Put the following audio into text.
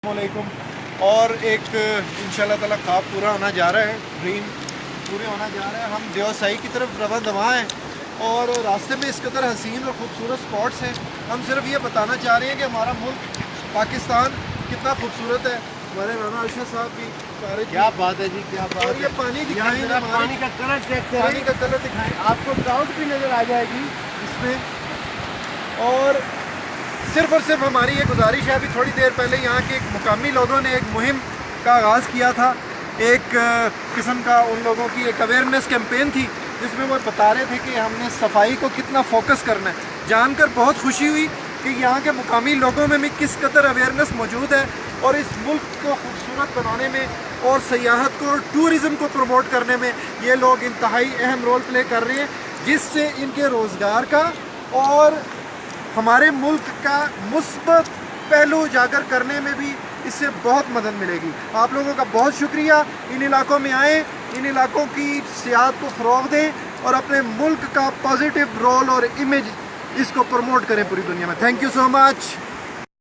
वालेकुम। और एक इंशाल्लाह ताला ख्वाब पूरा होना जा रहा है, ड्रीम पूरे होना जा रहा है। हम देवसाई की तरफ रवा दवा हैं और रास्ते में इस कदर हसीन और ख़ूबसूरत स्पॉट्स हैं। हम सिर्फ ये बताना चाह रहे हैं कि हमारा मुल्क पाकिस्तान कितना खूबसूरत है। हमारे राना अरशद साहब भी सारे क्या बात है जी, क्या बात और है। ये पानी दिखाएं, पानी का कलर चेक पानी करें, का कलर दिखाएं आपको ट्राउट भी नजर आ जाएगी। इसमें। और सिर्फ हमारी ये गुजारिश है, अभी थोड़ी देर पहले यहाँ के एक मुकामी लोगों ने एक मुहिम का आगाज़ किया था। एक किस्म का उन लोगों की एक अवेयरनेस कैंपेन थी जिसमें वो बता रहे थे कि हमने सफाई को कितना फोकस करना है। जानकर बहुत खुशी हुई कि यहाँ के मुकामी लोगों में भी किस कदर अवेयरनेस मौजूद है और इस मुल्क को खूबसूरत बनाने में और सयाहत को और टूरिज़म को प्रमोट करने में ये लोग इंतहाई अहम रोल प्ले कर रहे हैं, जिससे इनके रोज़गार का और हमारे मुल्क का मुस्बत पहलू उजागर करने में भी इससे बहुत मदद मिलेगी। आप लोगों का बहुत शुक्रिया। इन इलाकों में आएँ, इन इलाकों की सियाहत को फ़रोग़ दें और अपने मुल्क का पॉजिटिव रोल और इमेज इसको प्रमोट करें पूरी दुनिया में। Thank you so much.